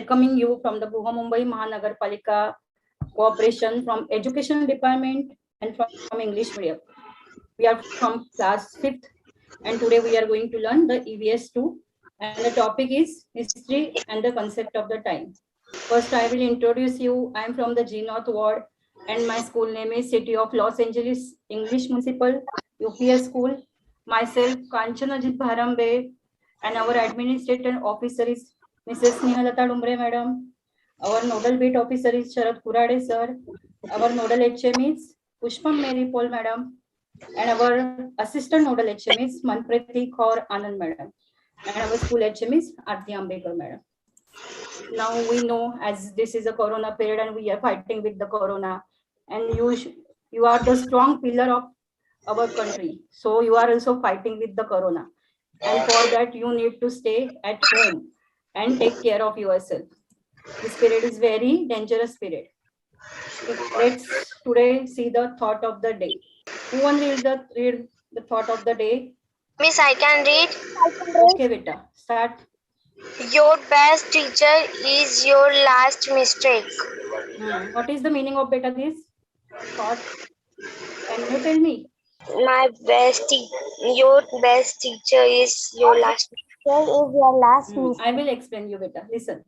welcoming you from the Bruha Mumbai Mahanagarpalika Cooperation from Education Department and from English Medium. We are from class 5th and today we are going to learn the EVS 2 and the topic is history and the concept of the time. First, I will introduce you. I am from the G North Ward and my school name is City of Los Angeles English Municipal UPS School. Myself, Kanchana Ajit Bharambe, and our administrative officer is Mrs. Snehalata Dumbre Madam. Our nodal beat officer is Sharad Kurade Sir. Our nodal HM is Pushpam Mary Paul Madam. And our assistant nodal HM is Manprati Kaur Anand Madam. And our school HM is Aarti Ambekar Madam. Now we know as this is a corona period and we are fighting with the corona, and you are the strong pillar of our country. So you are also fighting with the corona. And for that you need to stay at home and take care of yourself. This period is very dangerous period. Let's today see the thought of the day. Who want to read the thought of the day? Miss, I can read. Okay, beta, start. Your best teacher is your last mistake. What is the meaning of beta this thought? Can you tell me? Your best teacher is your last mistake. I will explain you beta. Listen.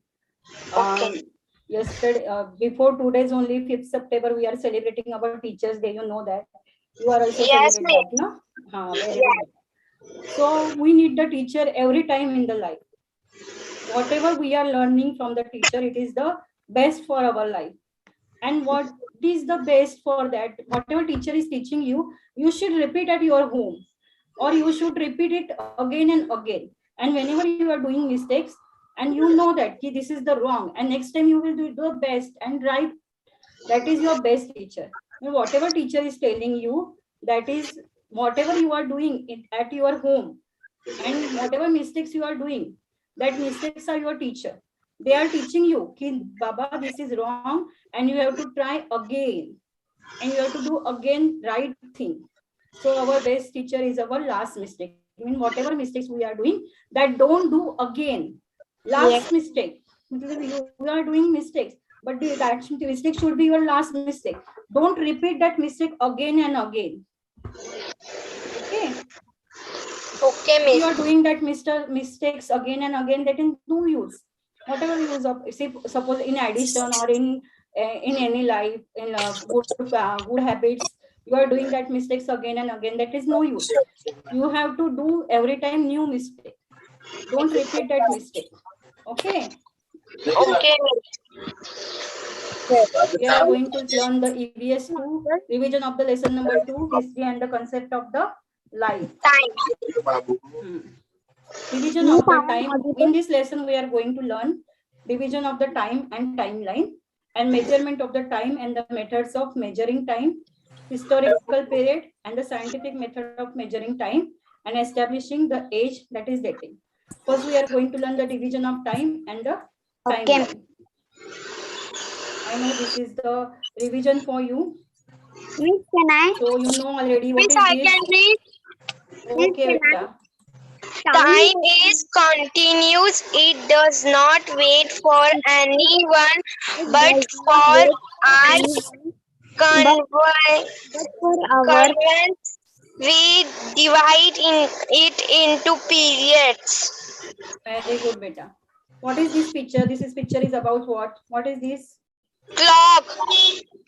Okay. Yesterday, before 2 days only, 5th September, we are celebrating our Teachers' Day. You know that. You are also Yes, celebrating that, no? Very good. So we need the teacher every time in the life. Whatever we are learning from the teacher, it is the best for our life. And what is the best for that? Whatever teacher is teaching you, you should repeat at your home, or you should repeat it again and again. And whenever you are doing mistakes, and you know that this is the wrong, and next time you will do the best and right, that is your best teacher. And whatever teacher is telling you, that is whatever you are doing at your home, and whatever mistakes you are doing, that mistakes are your teacher. They are teaching you, Baba, this is wrong, and you have to try again, and you have to do again right thing. So our best teacher is our last mistake. I mean, whatever mistakes we are doing, that don't do again. Last mistake. You are doing mistakes, but that mistake should be your last mistake. Don't repeat that mistake again and again. Okay. Okay, miss. If you are doing that mistakes again and again, that is no use. Whatever use of, suppose in addition or in any life, in good habits, you are doing that mistakes again and again, that is no use. You have to do every time new mistake. Don't repeat that mistake. Okay. Okay. We are going to learn the EVS 2, revision of the lesson number 2, history and the concept of the life. Time. Division of the time. In this lesson, we are going to learn division of the time and timeline, and measurement of the time and the methods of measuring time, historical period and the scientific method of measuring time, and establishing the age, that is dating. First, we are going to learn the division of time and the timeline. I know this is the revision for you. Miss, can I? So you know already what Miss, is I this. can read. Okay, beta. Time is continuous. It does not wait for anyone, but for us convenience, we divide it into periods. Very good, beta. What is this picture? This picture is about what? What is this? Clock.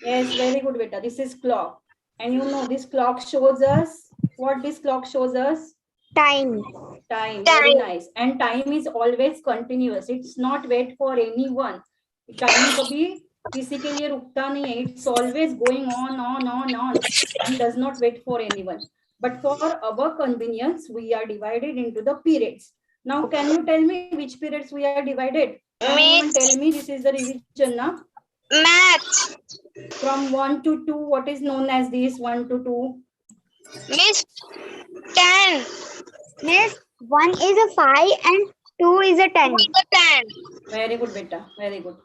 Yes, very good, beta. This is clock. And you know, this clock shows us, what this clock shows us? Time. Time. Very nice. And time is always continuous. It's not wait for anyone. Time kabhi किसी के लिए रुकता नहीं है. It's always going on and does not wait for anyone. But for our convenience, we are divided into the periods. Now, can you tell me which periods we are divided? Anyone tell me, this is the revision now. Math. From 1 to 2, what is known as this 1 to 2? Miss, 10. Miss, 1 is a 5 and 2 is a 10. 2 is a 10. Very good, beta. Very good.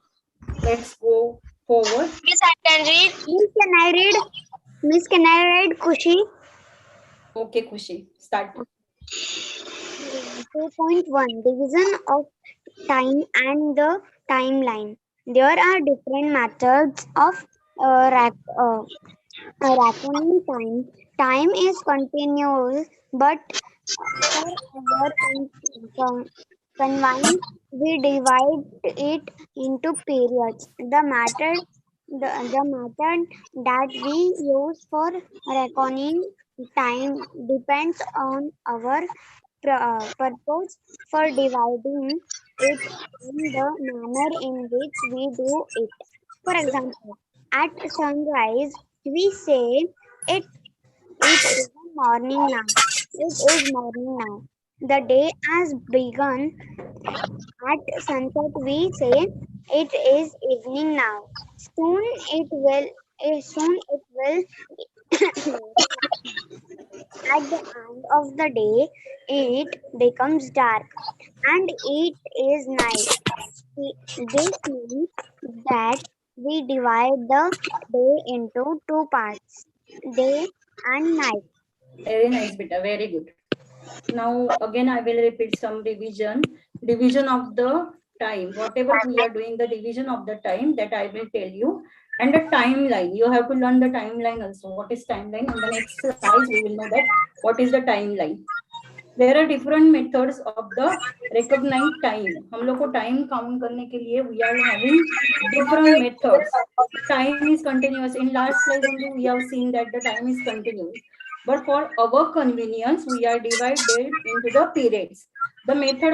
Let's go forward. Miss, I can read. Miss, can I read? Miss, can I read Kushi? Okay, Kushi. Start. 2.1 Division of time and the timeline. There are different methods of reckoning time. Time is continuous, but for our convenience, we divide it into periods. The method that we use for reckoning time depends on our purpose for dividing it and the manner in which we do it. For example, at sunrise, we say it is morning now. It is morning now. The day has begun. At sunset, we say it is evening now. Soon it will. Soon it will. At the end of the day, it becomes dark and it is night. This means that we divide the day into two parts, day and night. Very nice, beta. Very good. Now again I will repeat some division of the time. Whatever we are doing, the division of the time, that I will tell you. And the timeline, you have to learn the timeline also. What is timeline? In the next slides we will know that what is the timeline. There are different methods of the recognize time. हम लोग को time count करने के लिए we are having different methods. Time is continuous. In last slide only we have seen that the time is continuous. But for our convenience, we are divided into the periods. The method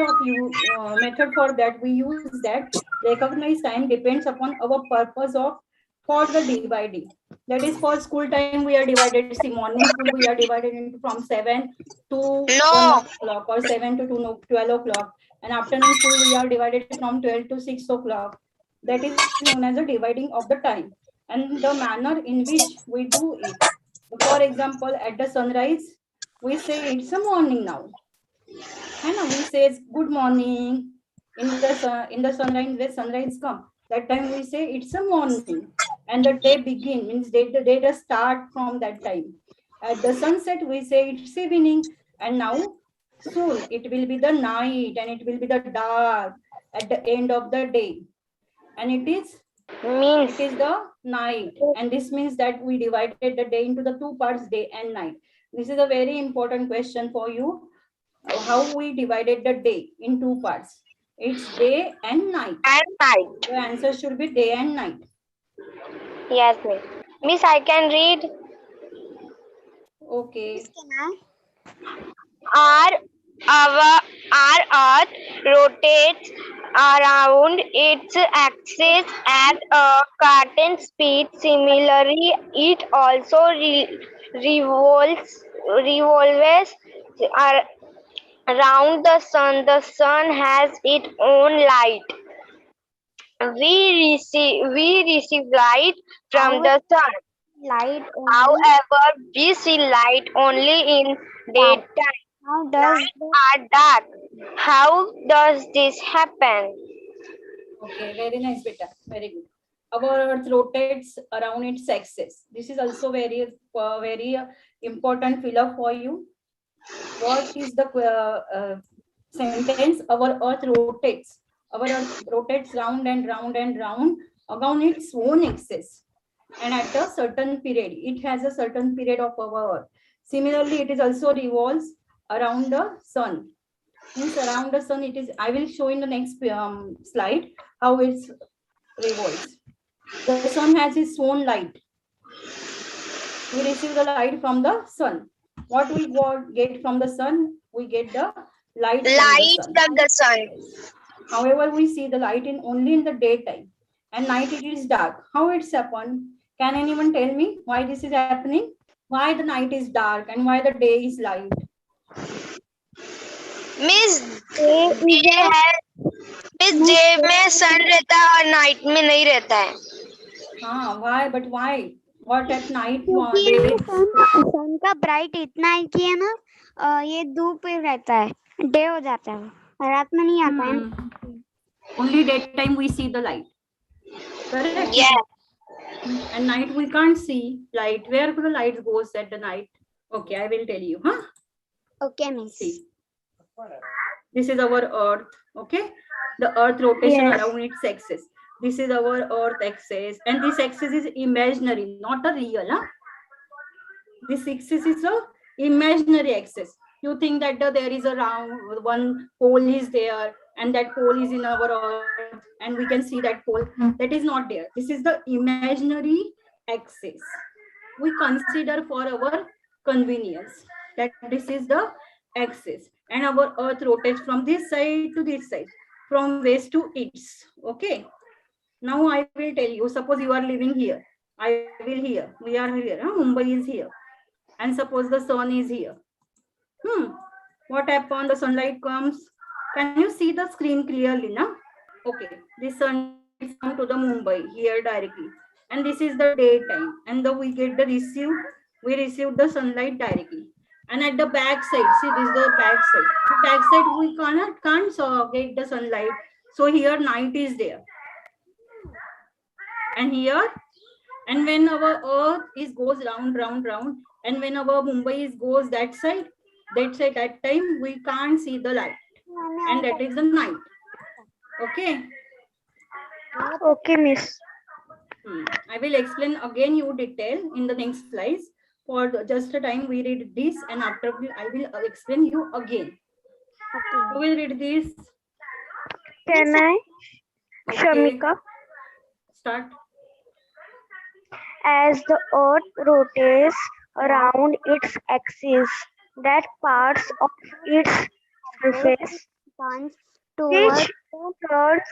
for that we use that recognize time depends upon our purpose of for the dividing. That is for school time we are divided. See, morning school we are divided into from 7 to 1 o'clock or 7 to 12 o'clock. And afternoon school we are divided from 12 to 6 o'clock. That is known as the dividing of the time and the manner in which we do it. For example, at the sunrise, we say it's a morning now. And we say good morning. In the sunrise, when sunrise come, that time we say it's a morning. And the day begin, means the day does start from that time. At the sunset, we say it's evening. And now, soon, it will be the night and it will be the dark at the end of the day. And it is the night, and this means that we divided the day into the two parts, day and night. This is a very important question for you, how we divided the day in two parts. It's day and night. The answer should be day and night. Yes, miss. Miss, I can read. Okay. Our Earth rotates around its axis at a certain speed. Similarly, it also revolves around the sun. The sun has its own light. We receive light from the sun. However, we see light only in daytime. Dark. How does this happen? Okay, very nice, beta. Very good. Our Earth rotates around its axis. This is also very important filler for you. What is the sentence? Our Earth rotates. Our Earth rotates round and round and round around its own axis. And at a certain period, it has a certain period of our Earth. Similarly, it is also revolves around the sun. Means around the sun, it is. I will show in the next slide how it revolves. The sun has its own light. We receive the light from the sun. What we get from the sun? We get the light from the sun. However, we see the light only in the daytime, and night it is dark. How it's happened? Can anyone tell me why this is happening? Why the night is dark and why the day is light? Miss day में सन रहता है और night में नहीं रहता है. हाँ, why? But why? What at night? सन का ब्राइट इतना है कि है ना ये धूप रहता है, डे हो जाता है, रात में नहीं आता है. Only daytime we see the light. Correct? Yeah. And night we can't see light. Where the light goes at the night? Okay, I will tell you. Okay, miss. See. This is our Earth. Okay. the earth rotation Yes. around its axis. This is our earth axis, and this axis is imaginary, not a real. Huh? This axis is a imaginary axis. You think that there is a round one pole is there, and that pole is in our earth, and we can see that pole. That is not there. This is the imaginary axis. We consider for our convenience that this is the axis, and our earth rotates from this side to this side, from west to east. Okay. Now I will tell you, suppose you are living here, I will here, we are here, huh? Mumbai is here, and suppose the sun is here. What happened? The sunlight comes. Can you see the screen clearly now? Okay, the sunlight is come to the Mumbai here directly, and this is the daytime, and we get the we receive the sunlight directly. And at the back side, see this is the back side. The back side we can't get the sunlight, so here night is there, and here, and when our earth is goes round, and when our Mumbai is goes that side, that time we can't see the light, and that is the night. Okay. Okay, miss. I will explain again you detail in the next slides. For just a time we read this, and after I will explain you again. Who will read this? Can I? Okay. Shamika. Start. As the earth rotates around its axis, that parts of its surface Turns which towards towards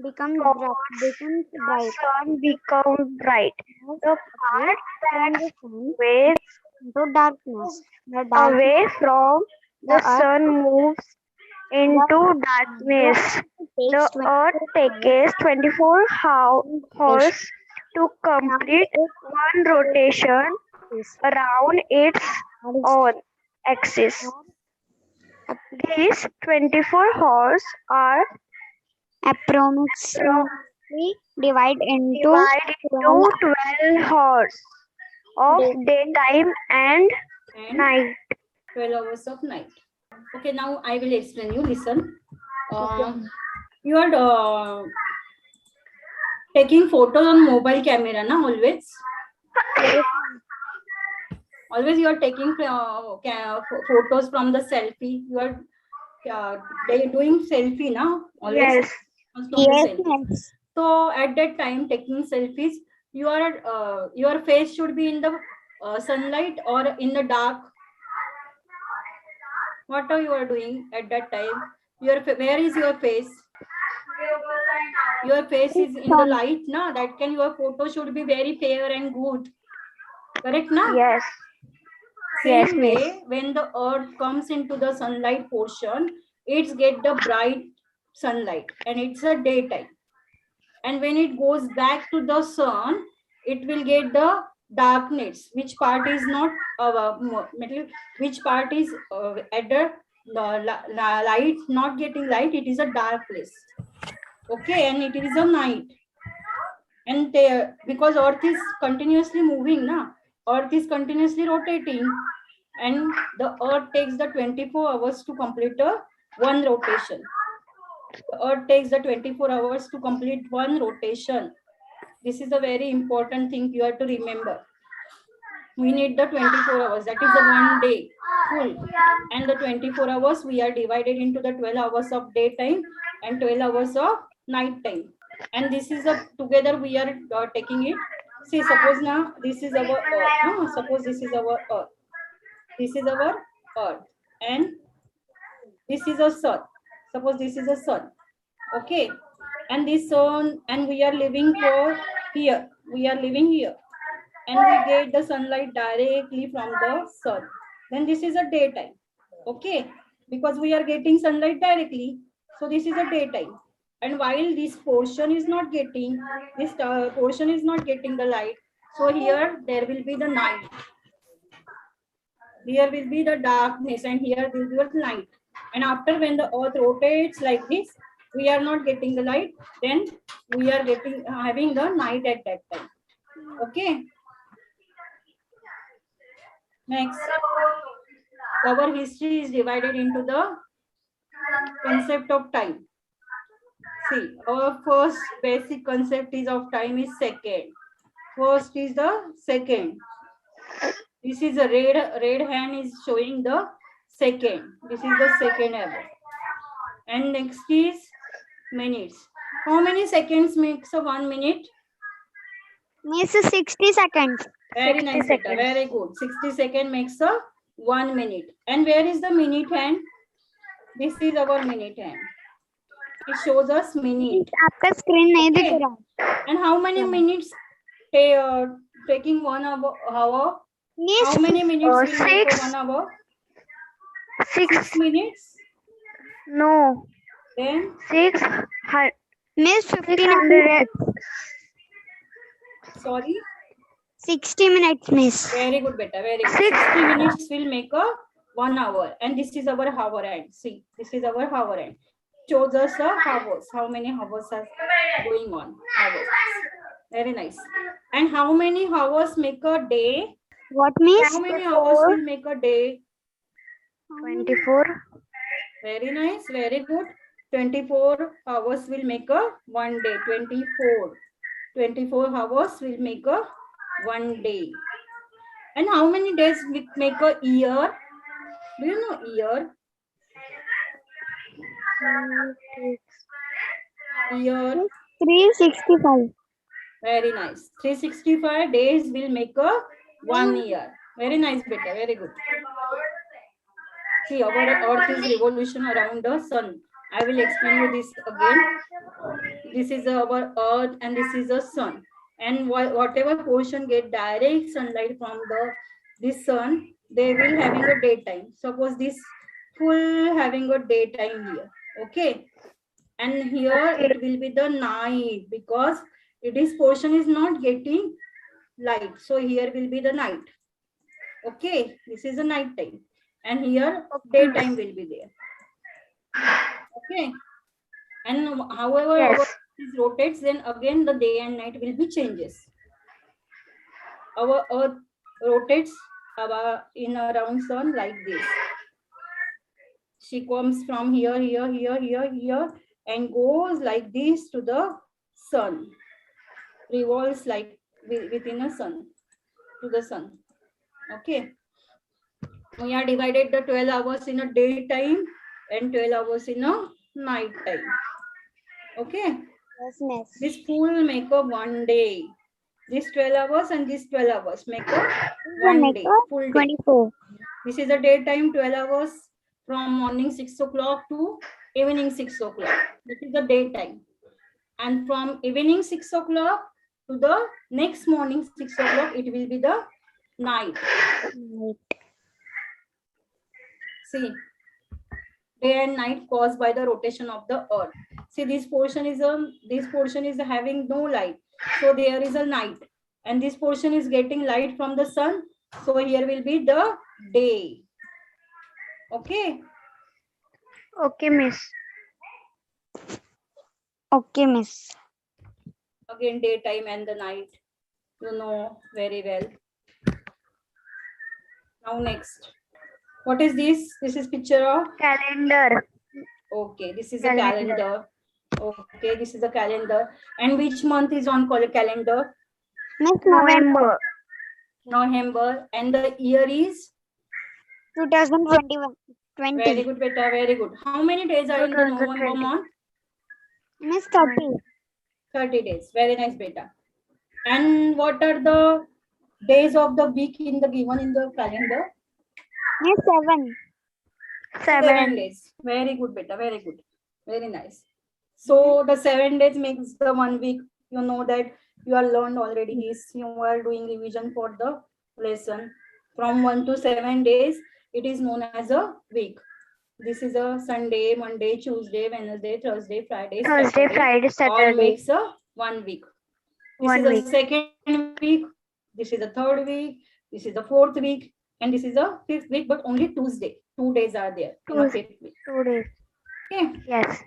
becomes the bright. sun become bright. The part From that the sun waves into darkness. The darkness away from the the earth sun moves into darkness. The takes earth 24 takes 24 hours to complete one rotation around its own axis. These 24 hours are approximately divided into divided into 12 hours of daytime and And night. 12 hours of night. Okay, now I will explain you. Listen. You are taking photos on mobile camera, na always. Always you are taking photos from the selfie. You are doing selfie now. Always. Yes. From the selfie. yes. So at that time, taking selfies, your face should be in the sunlight or in the dark. What are you doing at that time? Where is your face? Your face is in the light, na? That can your photo should be very fair and good. Correct, na? Yes. Same Yes, way, miss. when the earth comes into the sunlight portion, it's get the bright sunlight, and it's a daytime. And when it goes back to the sun, it will get the darkness, which part is not metal, which part is at the light, not getting light, it is a dark place. Okay, and it is a night. And because earth is continuously moving, na, earth is continuously rotating, and the earth takes the 24 hours to complete one rotation. The earth takes the 24 hours to complete one rotation. This is a very important thing you have to remember. We need the 24 hours, that is the one day full, and the 24 hours we are divided into the 12 hours of daytime and 12 hours of night time. And this is a together we are taking it. See, suppose now this is our earth, no? Suppose this is our earth, this is our earth, and this is a sun. Suppose this is a sun. Okay, and this sun, and we are living for here, we are living here, and we get the sunlight directly from the sun. Then this is a daytime. Okay, because we are getting sunlight directly, so this is a daytime. And while this portion is not getting, this portion is not getting the light, so here there will be the night, here will be the darkness, and here will be the light. And after, when the earth rotates like this, we are not getting the light, then we are getting having the night at that time. Okay, next, our history is divided into the concept of time. See, our first basic concept is of time is second. First is the second. This is a red hand is showing the second. This is the second hour. And next is minutes. How many seconds makes a 1 minute? Miss 60 seconds. Very 60 nice, beta. seconds. Very good. 60 seconds makes a 1 minute. And where is the minute hand? This is our minute hand. It shows us minute. आपका screen नहीं दिख Okay. रहा. And how many minutes taking 1 hour? Miss How many minutes will make a 6. 1 hour? 6. 6 minutes. No. Then 6. Miss 59 600. sorry. 60 minutes, Miss. Very good, beta. Very good. 6. 60 minutes will make a 1 hour. And this is our hour hand. See, this is our hour hand. Shows us the hours. How many hours are going on? Hours. Very nice. And how many hours make a day? What, Miss? How many hours will make a day? 24. Very nice. Very good. 24 hours will make a 1 day. 24. 24 hours will make a 1 day. And how many days will make a year? Do you know year? Year. 365. Very nice. 365 days will make a 1 year. Very nice, beta. Very good. See, our earth is revolution around the sun. I will explain you this again. This is our earth and this is the sun. And whatever portion get direct sunlight from this sun, they will having a daytime. Suppose this full having a daytime here. Okay. And here it will be the night because this portion is not getting light. So here will be the night. Okay. This is the night time. And here daytime will be there. Okay. And however Yes. our it rotates, then again the day and night will be changes. Our earth rotates in around sun like this. She comes from here, here, and goes like this to the sun. Revolves like within a sun, to the sun. Okay. We are divided the 12 hours in a daytime and 12 hours in a night time. Okay. Yes, Miss. This full make a 1 day. This 12 hours and this 12 hours make a 1 day, full day. 24. This is the daytime 12 hours from morning 6 o'clock to evening 6 o'clock. This is the daytime. And from evening 6 o'clock to the next morning 6 o'clock, it will be the night. See, day and night caused by the rotation of the earth. See, this portion is having no light, so there is a night, and this portion is getting light from the sun, so here will be the day. Okay. Okay, Miss. Okay, Miss. Again, daytime and the night, you know very well. Now next, what is this? This is picture of Calendar. okay. This is a calendar. Okay, this is a calendar. And which month is on calendar? Miss November November. And the year is 2021. very 20. good, beta. Very good. How many days are in the November 2020. month? Miss 30. 30 days. Very nice, beta. And what are the days of the week in the given in the calendar? Miss 7. 7 days. Very good, beta. Very good. Very nice. So the 7 days makes the 1 week. You know that you are learned already this. You are doing revision for the lesson. From 1 to 7 days, it is known as a week. This is a Sunday, Monday, Tuesday, Wednesday, Thursday, Friday, Thursday, Saturday. Friday, All Saturday. makes a 1 week. This 1 is week. the second week. This is the third week. This is the fourth week. And this is the fifth week, but only Tuesday. 2 days are there in the fifth week. 2 days. Okay. Yes.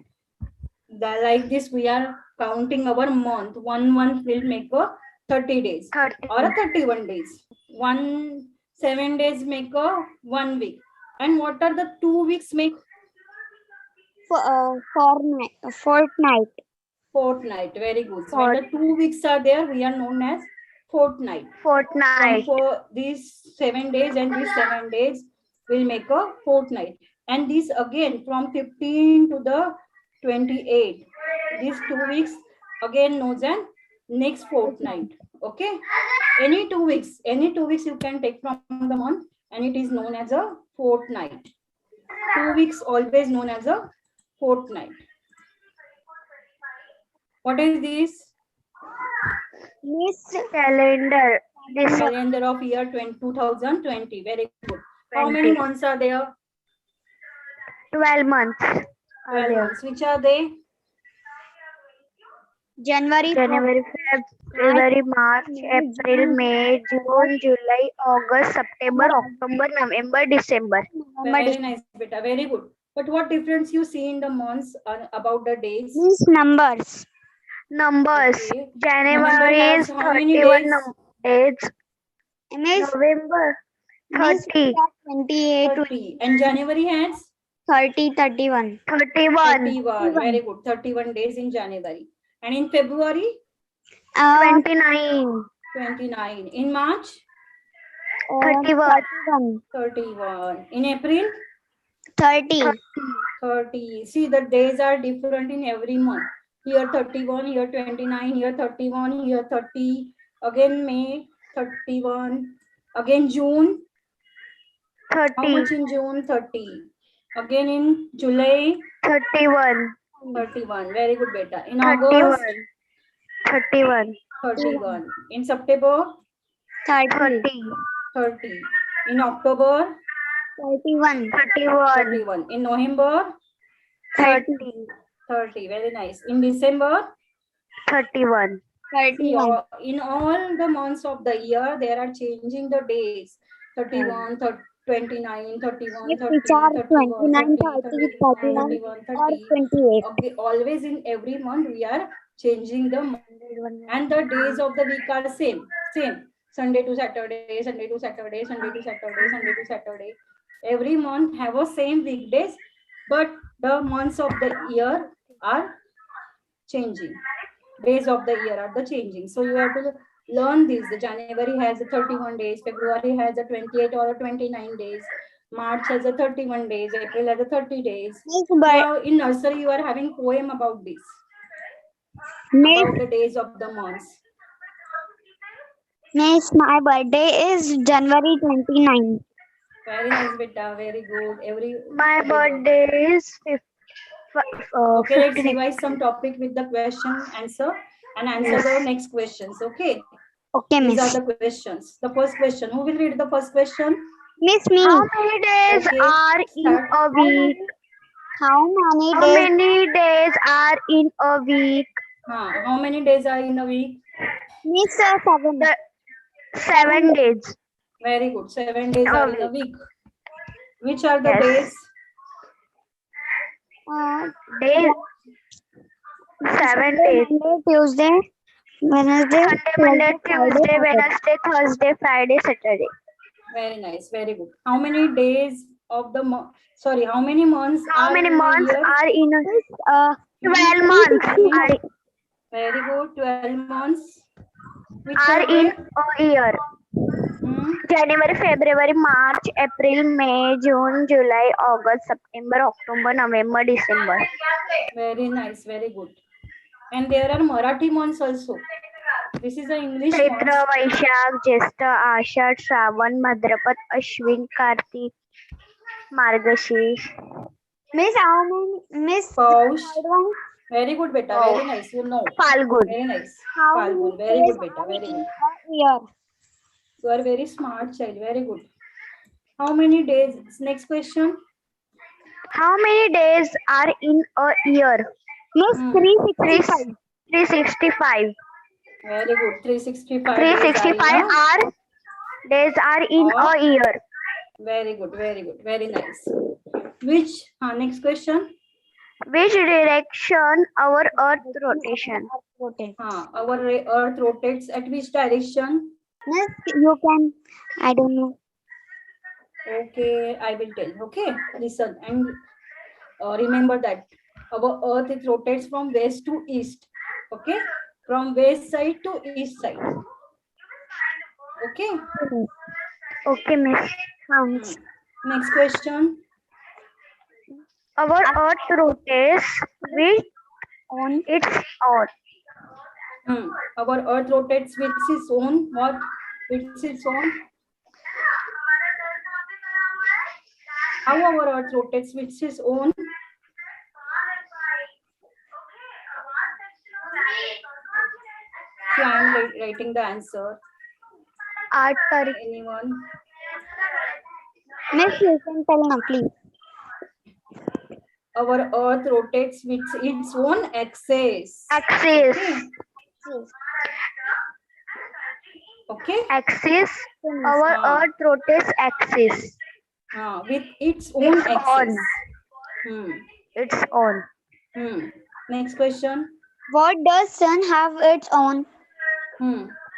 Like this, we are counting our month. 1 month will make a 30 days 30. or a 31 days. 7 days make a 1 week. And what are the 2 weeks make? Fortnight. Fortnight. Very good. So when the 2 weeks are there, we are known as fortnight. Fortnight. For these 7 days and these 7 days will make a fortnight. And this again from 15 to the 28. These 2 weeks again known as next fortnight. Okay. Any 2 weeks you can take from the month and it is known as a fortnight. 2 weeks always known as a fortnight. What is this? Miss, Calendar. This Calendar of year 2020. Very good. How many months are there? 12 months. 12 months. Which are they? January, January, February, March, April, May, June, July, August, September, October, November, December. Very nice, beta. Very good. But what difference you see in the months about the days? Miss numbers. Numbers. Okay. January November has is how many 31 days? days. Miss, November Miss 30. 28 to 30. And January has 30, 31. 31. 31. Very good. 31 days in January. And in February? 29. 29. In March? 31. 31. In April? 30. 30. See, the days are different in every month. Here 31, here 29, here 31, here 30. Again May 31. Again June. How 30. much in June? 30. Again in July? 31. 31. Very good, beta. In 31. August? 31. 31. In September? 30. 30. In October? 31. 31. 31. In November? 30. 30. Very nice. In December? 31. See, 31. in all the months of the year, there are changing the days. 31, 29, 31, 30, Which are 31, 29, 30, 30, 31, 31, 31, or 30. 28. Okay, always in every month, we are changing the month. And the days of the week are same. Sunday to Saturday, Sunday to Saturday, Sunday to Saturday, Sunday to Saturday. Every month have a same weekdays, but the months of the year are changing. Days of the year are the changing. So you have to learn this. The January has a 31 days, February has a 28 or a 29 days, March has a 31 days, April has a 30 days. Miss, but Now in nursery you are having poem about this, Miss, about the days of the months. Miss, my birthday is January 29. Very nice, beta. Very good. My birthday is Okay, let's 15. revise some topic with the question answer and answer the next questions. Okay, Okay, these are Miss. the questions. The first question. Who will read the first question? Miss, me. How many days Okay, are in start. a week? How many How days? many days are in a week? How many days are in a week? Miss, 7. 7 days. Very good. 7 days are in a week. Which are the Yes. days? Days. 7 days. Monday, Tuesday, Wednesday, Sunday, Monday, Thursday, Tuesday, Friday, Wednesday, Thursday, Friday, Saturday. Very nice. Very good. How many days of the month? Sorry, how many months How are many in a months year? are in a Uh, 12 months Very good. 12 months. Which are in they? a year? Hmm? January, February, March, April, May, June, July, August, September, October, November, December. Very nice. Very good. And there are Marathi months also. This is the English Chaitra, months. Vaishak, Jyeshtha, Ashad, Shravan, Bhadrapad, Ashwin, Kartik, Margashish. Miss, how many? Miss, Paush. third one. Very good, beta. Oh. Very nice. You know. Falgun. Very nice. How Falgun. many Very days good, beta. are Very in good. a year? You are very smart child. Very good. How many days? Next question. How many days are in a year? Miss, Hmm. 365. 365. Very good. 365 days are 365 in a... days are in Oh. a year. Very good. Very good. Very nice. Which? Next question. Which direction our Earth rotation? Our Earth rotates at which direction? Miss, you can, I don't know. Okay, I will tell. Okay, listen and remember that our Earth it rotates from west to east. Okay, from west side to east side. Okay. Okay, Miss. Next question. Our Earth rotates with On its own. Our Earth rotates with its own what? With its own. How our Earth rotates with its own? See, I am writing the answer. Anyone? Miss, you can tell now, please. Our Earth rotates with its own axis. Axis. Okay. Axis. Our Earth rotates axis. With its own Its axis. own. Its own. Next question. What does sun have its own?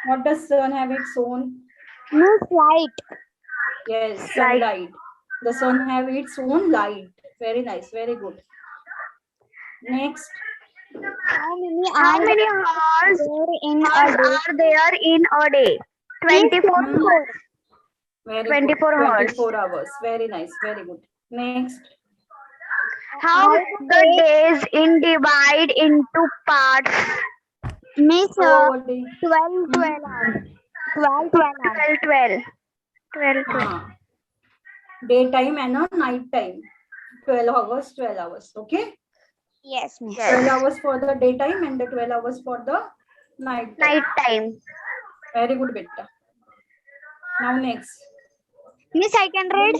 What does sun have its own? Miss, light. Yes, Light. sunlight. The sun have its own light. Very nice, very good. Next. How many How hours many hours are there in a day? are there in a day? 24 Miss, hours. Very 24 good. hours. 24 hours. Very nice, very good. Next. How the days in divide into parts? Miss, How our day? 12 hours. 12 hours. 12. Daytime and a night time. 12 hours, 12 hours. Okay. Yes, Miss. 12 hours for the daytime and the 12 hours for the night time. Night time. Very good, beta. Now next. Miss, I can read.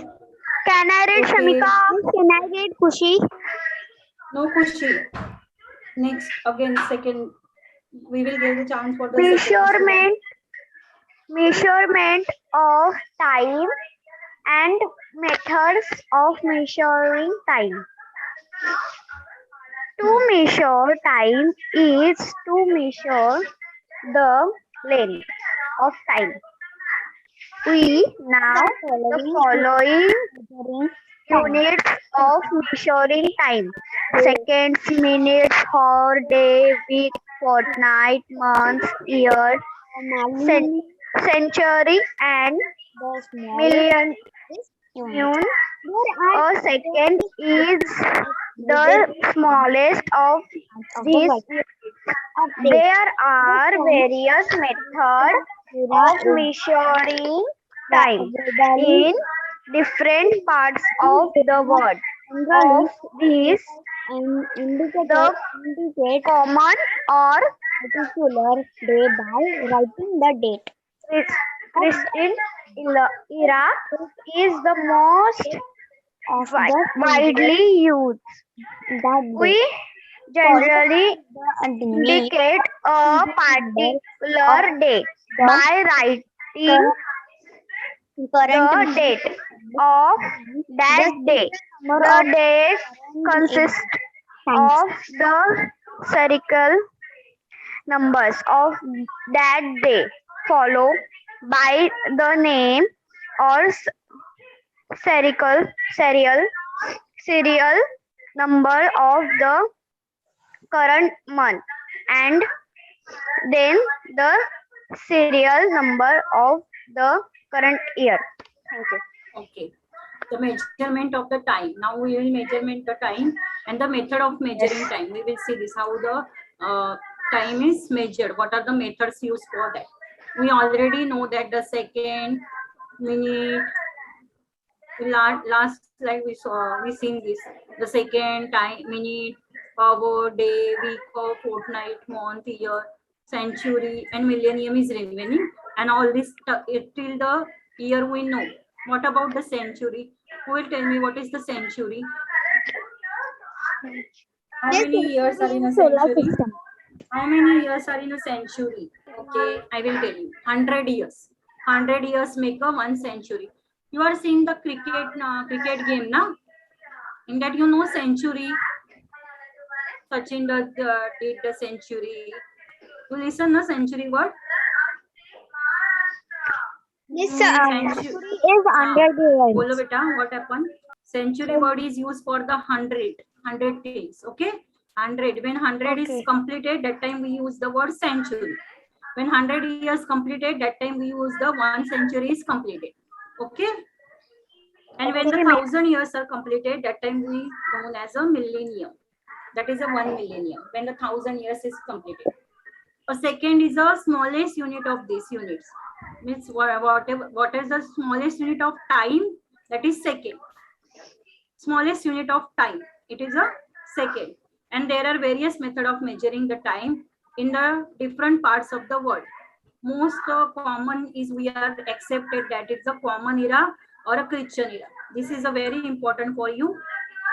Can I read, Okay. Shamika? Miss, can I read, Kushi? No Kushi. Next, again, second. We will give the chance for the second. Measurement of time and methods of measuring time. To measure time is to measure the length of time. We now the following units of measuring time: seconds, minutes, hour, day, week, fortnight, month, year, century, and The smallest million. unit. A second is the smallest of these units. There are various methods of measuring time in different parts of the world. Of these, and indicate common or particular day by writing the date. Christian era is the most Of the widely used. that We day. generally The name indicate a particular day by writing current the date of that day. The days consist of the serial numbers of that day, followed by the name or serial number of the current month, and then the serial number of the current year. Thank you. Okay. The measurement of the time. Now we will measurement the time and the method of measuring time. We will see this, how the time is measured. What are the methods used for that? We already know that the second, minute, last slide we seen this. The second, time, minute, hour, day, week, or fortnight, month, year, century, and millennium is remaining. And all this till the year we know. What about the century? Who will tell me what is the century? How many years are in a century? How many years are in a century? Okay, I will tell you. 100 years. 100 years make a 1 century. You are seeing the cricket game now. In that you know century. Sachin did the century. You listen the century word. This Century is under the Bolo beta, what happened? Century word is used for the 100 things. Okay, 100. When 100 is Okay. completed, that time we use the word century. When 100 years completed, that time we use the 1 century is completed. Okay. And when the Okay, ma'am. 1000 years are completed, that time we known as a millennium. That is a 1 millennium when the 1000 years is completed. A second is the smallest unit of these units. Means what is the smallest unit of time? That is second. Smallest unit of time. It is a second. And there are various methods of measuring the time in the different parts of the world. Most common is we are accepted that it's a common era or a Christian era. This is a very important for you.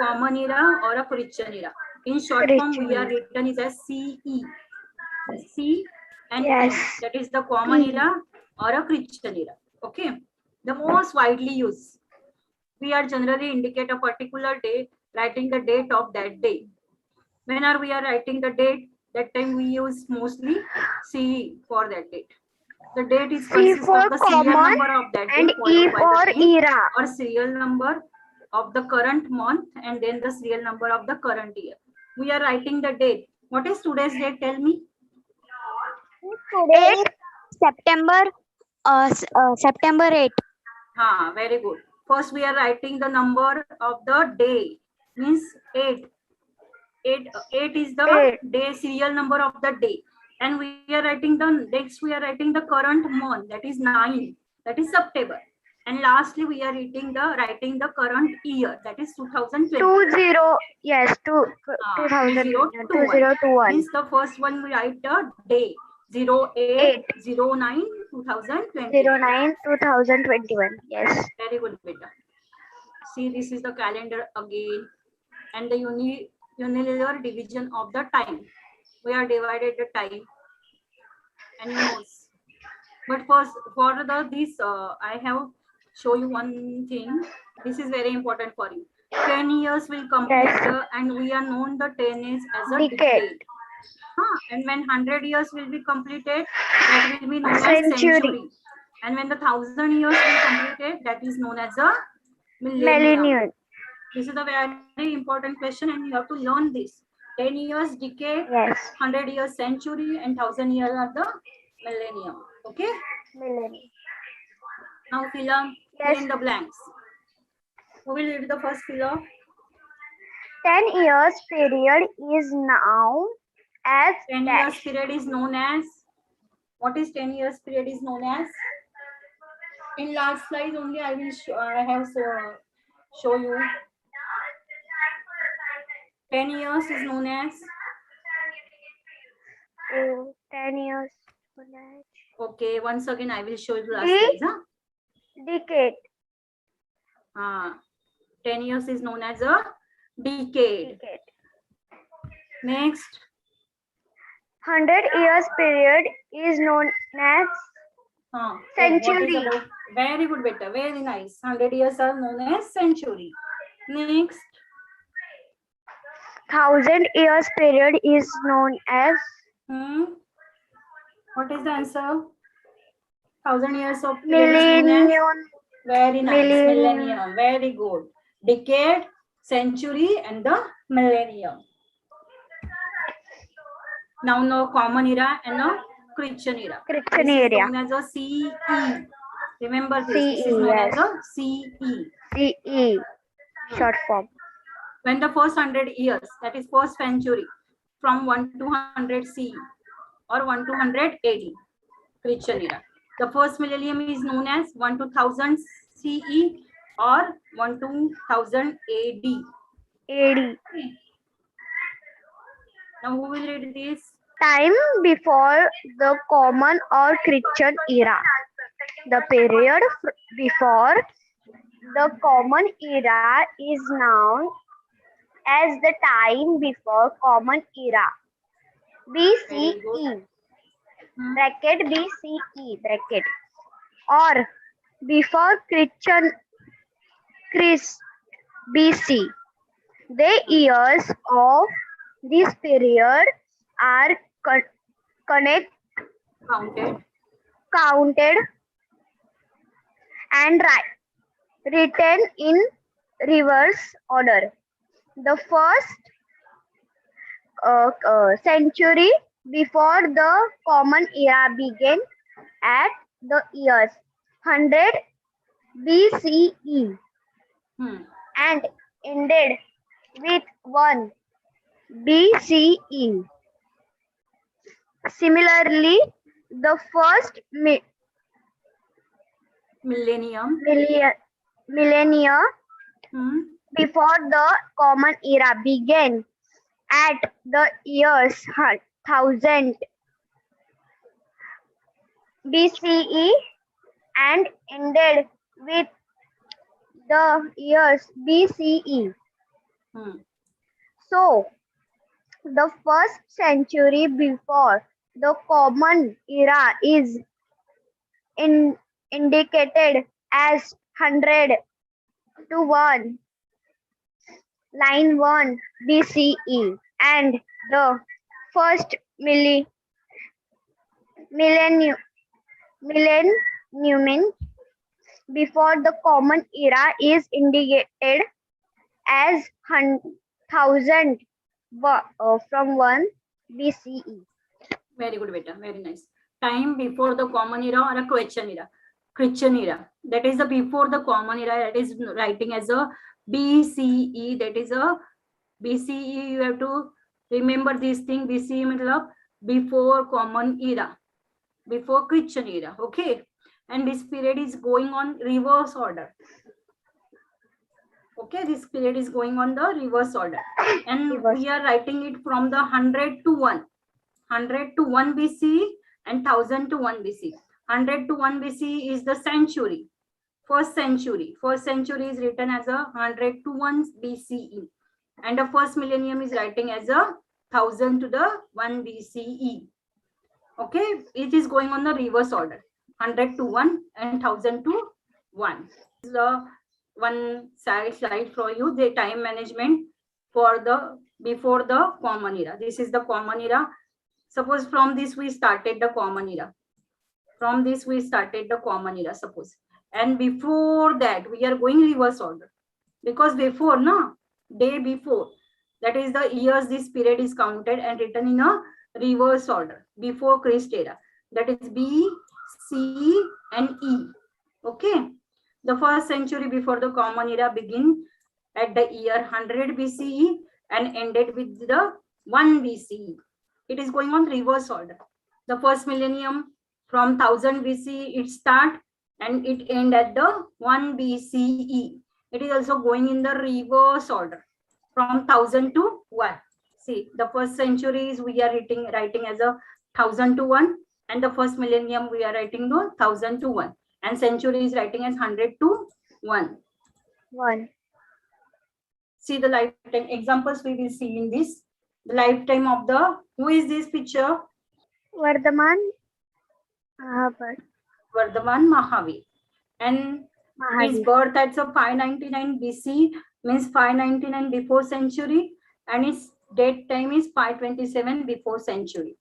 Common era or a Christian era. In short form, we are Christian. written is as CE. C and Yes. E. That is the common E. era or a Christian era. Okay. The most widely used. We are generally indicate a particular day, writing the date of that day. Whenever we are writing the date, that time we use mostly CE for that date. The date is C consists for of the serial common number of that and day E followed by for the name era. or serial number of the current month and then the serial number of the current year. We are writing the date. What is today's date? Tell me. Today is September, September 8. Very good. First, we are writing the number of the day. Means 8. 8 is the 8. day serial number of the day. And we are writing the next. We are writing the current month. That is 9. That is September. And lastly, we are writing the current year. That is 2020. 20. Yes. 2021. 2021. Means the first one we write the day. 08 09 2020. 09 2021. Yes. Very good, beta. See, this is the calendar again, and the unilateral division of the time. We are divided the time, and you know. But first, for this, I have show you one thing. This is very important for you. 10 years will complete, Yes. and we are known the 10 years as a Decade. decade. And when 100 years will be completed, that will be known as Century. century. And when the 1000 years will completed, that is known as a millennium. Millennium. This is a very important question, and you have to learn this. 10 years decade, Yes. 100 years century, and 1000 years are the millennium. Okay. Millennium. Now fill Yes. in the blanks. Who will read the first filler? 10 years period is known as 10 dash. years period is known as. What is 10 years period is known as? In last slide only I will show you. 10 years is known as. 10 years. Okay, once again I will show you last slide. Decade. 10 years is known as a decade. Next. 100 years period is known as century. Very good, beta. Very nice. 100 years are known as century. Next. 1000 years period is known as. What is the answer? 1000 years of millennium. Very nice. Millennium. Very good. Decade, century, and the millennium. Now, no common era and no Christian era. Christian era. This is era. known as a CE. Remember this. CE, this is known yes. as a CE. CE. Short form. When the first 100 years, that is first century, from 1 to 100 CE or 1 to 100 AD, Christian era. The first millennium is known as 1 to 1000 CE or 1 to 1000 AD. AD. Now who will read this? Time before the common or Christian era. The period before the common era is known as the time before common era. BCE. Bracket BCE. Bracket. Or before Christian BC. The years of this period are counted and written in reverse order. The first century before the Common Era began at the years 100 BCE and ended with 1 BCE. Similarly, the first Millennium. millennia Hmm. before the Common Era began at the years 1000 BCE and ended with the years BCE. So, the first century before the Common Era is indicated as 100 to 1 line 1 BCE and the first millennium before the Common Era is indicated as 1000 from 1 BCE. Very good, beta. Very nice. Time before the Common Era or a Christian era. Christian era. That is the before the Common Era. That is writing as a BCE. That is a BCE. You have to remember this thing. BCE means before Common Era, before Christian era. Okay, and this period is going on reverse order. Okay, this period is going on the reverse order, and we are writing it from the 100 to 1. 100 to 1 BC and 1000 to 1 BC. 100 to 1 BC is the century. First century. First century is written as a 100 to 1 BCE. And the first millennium is writing as a 1000 to the 1 BCE. Okay, it is going on the reverse order. 100 to 1 and 1000 to 1. This is the one slide for you, the time management for the before the Common Era. This is the Common Era. Suppose from this we started the Common Era. From this we started the Common Era, suppose. And before that we are going reverse order. Because before, no, day before, that is the years this period is counted and written in a reverse order. Before Christ era. That is B, C and E. Okay. The first century before the Common Era begin at the year 100 BCE and ended with the 1 BCE. It is going on reverse order. The first millennium from 1000 BCE it start and it end at the 1 BCE. It is also going in the reverse order from 1000 to 1. See, the first centuries we are writing as a 1000 to 1 and the first millennium we are writing the 1000 to 1 and century is writing as 100 to 1. See the lifetime examples we will see in this. The lifetime of the, who is this picture? Vardhaman Mahavir. And his birth at 599 BC means 599 before century and his date time is 527 before century.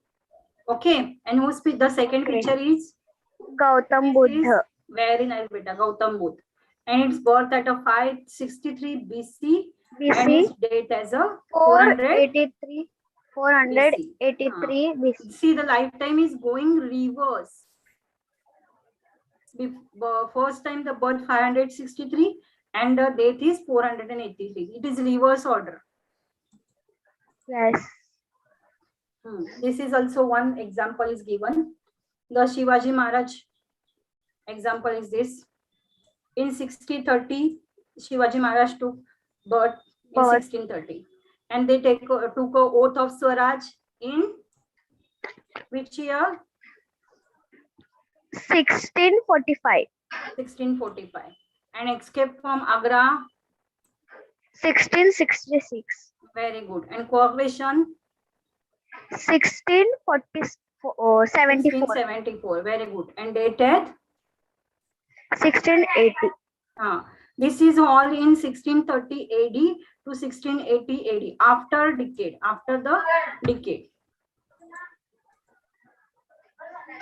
Okay, and who's the second picture is? Gautam Buddha. Very nice, beta, Gautam Buddha. And its birth at 563 BC and his date as a 483 BC. See, the lifetime is going reverse. First time the birth 563 and the date is 483. It is reverse order. Yes. This is also one example is given. The Shivaji Maharaj example is this. In 1630, Shivaji Maharaj took birth in 1630. And they took a oath of Swaraj in which year? 1645. 1645. And escaped from Agra? 1666. Very good. And coagulation? 1674. Very good. And dated? 1680. This is all in 1630 AD to 1680 AD. After the decade.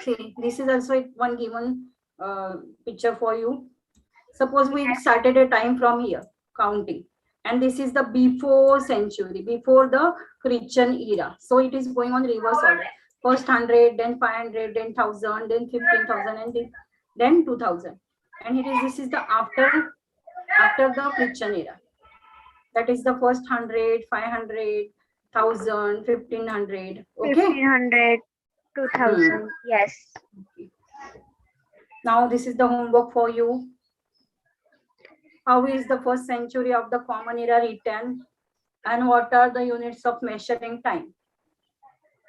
See, this is also one given picture for you. Suppose we started a time from here, counting. And this is the before century, before the Christian era. So it is going on reverse order. First 100, then 500, then 1000, then 15,000, and then 2000. And this is the after the Christian era. That is the first 100, 500, 1000, 1500. Okay. 1500, 2000. Yes. Now this is the homework for you. How is the first century of the Common Era written? And what are the units of measuring time?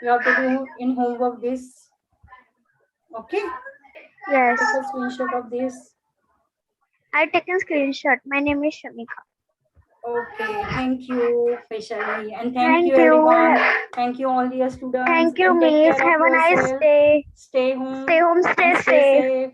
You have to do in homework this. Okay. Yes. Take a screenshot of this. I taken screenshot. My name is Shamika. Okay. Thank you, Vaishali. And thank Thank you, you. everyone. Thank you, all dear students. Thank you, And take Miss. care of Have a nice yourself. day. Stay home. Stay home, stay and stay safe. safe.